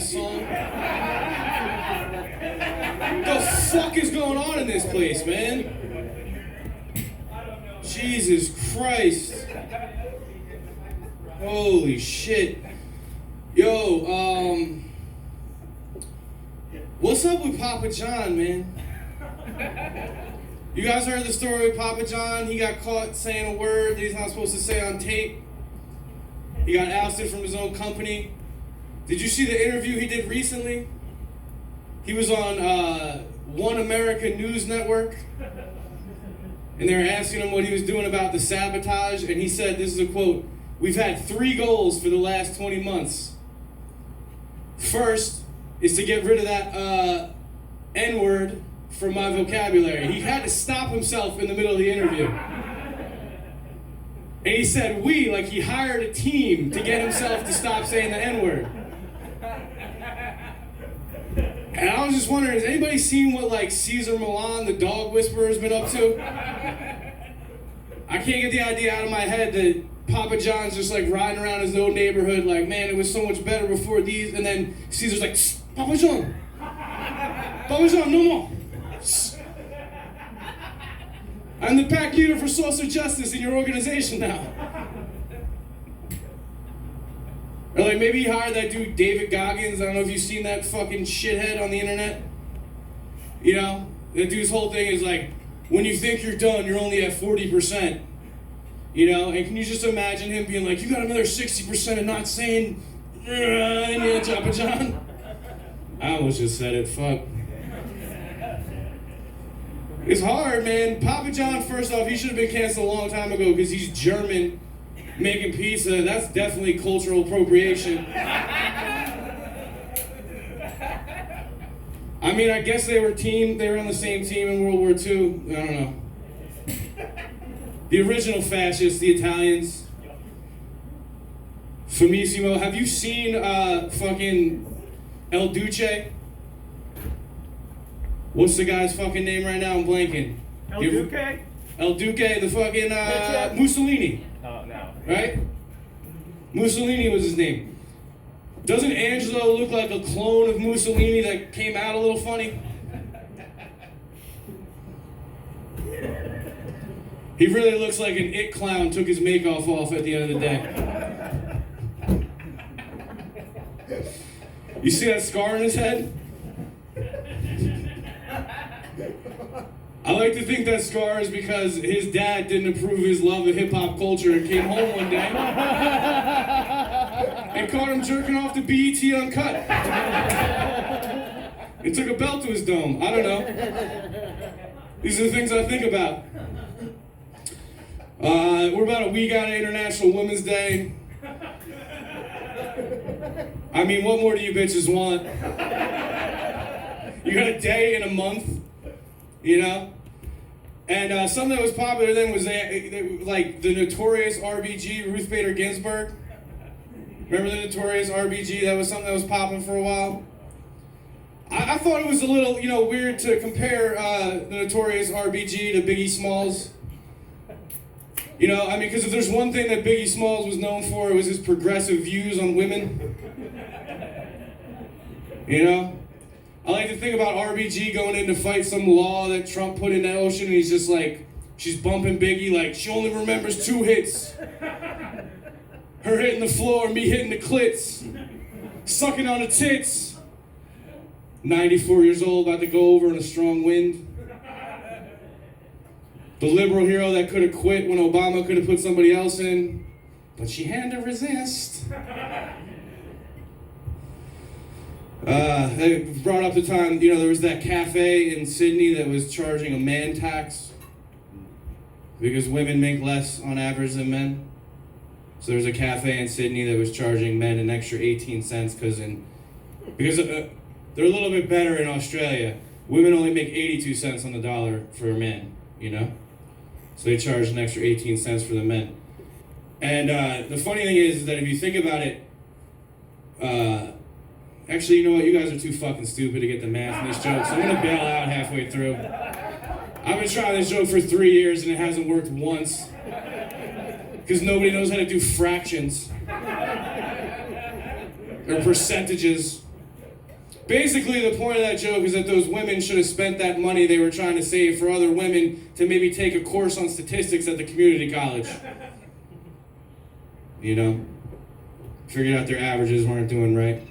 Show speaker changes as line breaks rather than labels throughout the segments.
ass song. The fuck is going on in this place, man? Jesus Christ. Holy shit. Yo, what's up with Papa John, man? You guys heard the story with Papa John? He got caught saying a word that he's not supposed to say on tape. He got ousted from his own company. Did you see the interview he did recently? He was on One American News Network. And they were asking him what he was doing about the sabotage. And he said, this is a quote, "We've had 3 goals for the last 20 months. First is to get rid of that N-word from my vocabulary." He had to stop himself in the middle of the interview. And he said we, like he hired a team to get himself to stop saying the N-word. And I was just wondering, has anybody seen what like Caesar Milan, the dog whisperer, has been up to? I can't get the idea out of my head that Papa John's just like riding around his own neighborhood like, man, it was so much better before these. And then Caesar's like, Papa John, no more. I'm the pack leader for social justice in your organization now. Or like maybe he hired that dude David Goggins. I don't know if you've seen that fucking shithead on the internet. You know, that dude's whole thing is like, when you think you're done, you're only at 40%. You know, and can you just imagine him being like, you got another 60% of not saying, Papa John? I almost just said it, fuck. It's hard, man. Papa John, first off, he should have been canceled a long time ago because he's German making pizza. That's definitely cultural appropriation. I mean, I guess they were on the same team in World War II. I don't know. The original fascists, the Italians. Famissimo. Have you seen fucking El Duce? What's the guy's fucking name right now? I'm blanking.
El Duque?
El Duque, the fucking Mussolini.
Oh, no.
Right? Mussolini was his name. Doesn't Angelo look like a clone of Mussolini that came out a little funny? He really looks like an it clown took his makeup off at the end of the day. You see that scar on his head? I like to think that scar is because his dad didn't approve his love of hip-hop culture and came home one day and caught him jerking off to BET Uncut. It took a belt to his dome. I don't know. These are the things I think about. We're about a week out of International Women's Day. I mean, what more do you bitches want? You got a day in a month, you know? And something that was popular then was like the notorious RBG, Ruth Bader Ginsburg. Remember the notorious RBG? That was something that was popping for a while. I thought it was a little, weird to compare the notorious RBG to Biggie Smalls. Because if there's one thing that Biggie Smalls was known for, it was his progressive views on women. I like to think about RBG going in to fight some law that Trump put in the ocean, and he's just like, she's bumping Biggie like, she only remembers 2 hits. Her hitting the floor, me hitting the clits, sucking on the tits. 94 years old, about to go over in a strong wind. The liberal hero that could have quit when Obama could have put somebody else in, but she had to resist. They brought up the time, there was that cafe in Sydney that was charging a man tax because women make less on average than men. So there was a cafe in Sydney that was charging men an extra 18 cents because they're a little bit better in Australia. Women only make 82 cents on the dollar for a man, So they charge an extra 18 cents for the men. And the funny thing is that if you think about it, actually, you know what? You guys are too fucking stupid to get the math in this joke, so I'm gonna bail out halfway through. I've been trying this joke for 3 years and it hasn't worked once. Because nobody knows how to do fractions. Or percentages. Basically, the point of that joke is that those women should have spent that money they were trying to save for other women to maybe take a course on statistics at the community college. You know? Figured out their averages weren't doing right.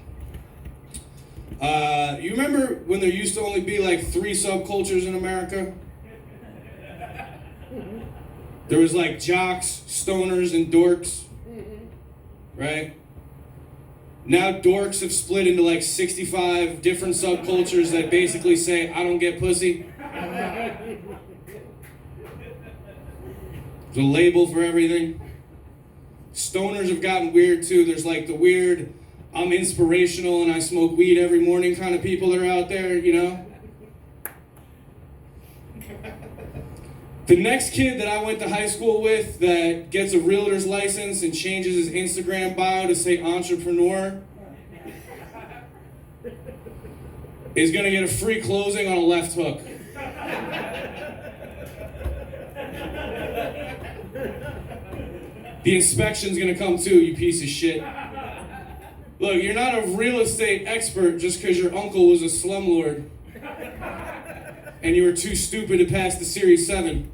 You remember when there used to only be like 3 subcultures in America? There was like jocks, stoners, and dorks. Right? Now dorks have split into like 65 different subcultures that basically say, I don't get pussy. There's a label for everything. Stoners have gotten weird too. There's like the weird, I'm inspirational and I smoke weed every morning kind of people that are out there, you know? The next kid that I went to high school with that gets a realtor's license and changes his Instagram bio to say entrepreneur is going to get a free closing on a left hook. The inspection's going to come too, you piece of shit. Look, you're not a real estate expert just because your uncle was a slumlord and you were too stupid to pass the Series 7.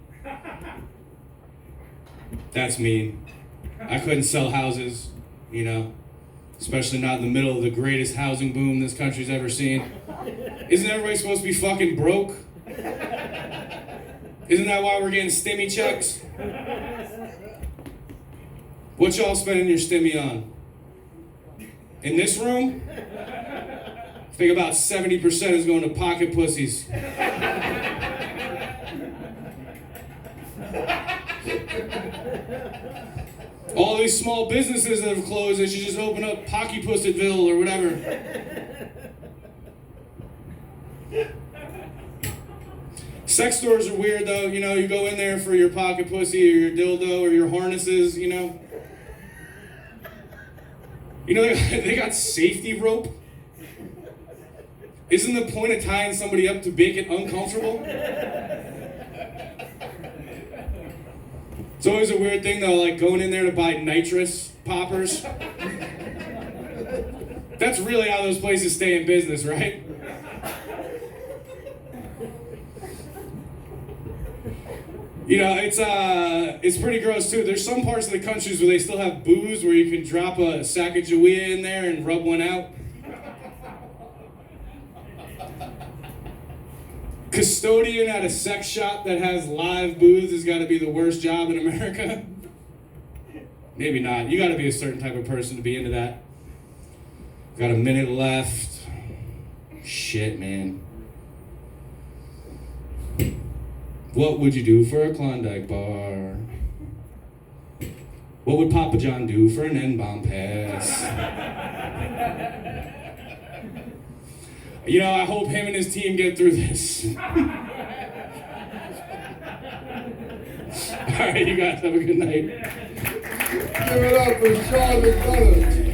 That's mean. I couldn't sell houses, you know, especially not in the middle of the greatest housing boom this country's ever seen. Isn't everybody supposed to be fucking broke? Isn't that why we're getting stimmy checks? What y'all spending your stimmy on? In this room? I think about 70% is going to pocket pussies. All these small businesses that have closed, they should just open up Pocky Pussiville or whatever. Sex stores are weird though, you know, you go in there for your pocket pussy or your dildo or your harnesses, you know. You know, they got safety rope. Isn't the point of tying somebody up to make it uncomfortable? It's always a weird thing though, like going in there to buy nitrous poppers. That's really how those places stay in business, right? You know, it's pretty gross too. There's some parts of the countries where they still have booze where you can drop a Sacagawea in there and rub one out. Custodian at a sex shop that has live booze has got to be the worst job in America. Maybe not. You got to be a certain type of person to be into that. Got a minute left. Shit, man. What would you do for a Klondike bar? What would Papa John do for an N-bomb pass? You know, I hope him and his team get through this. All right, you guys have a good night.
Give it up for Charlotte Brothers.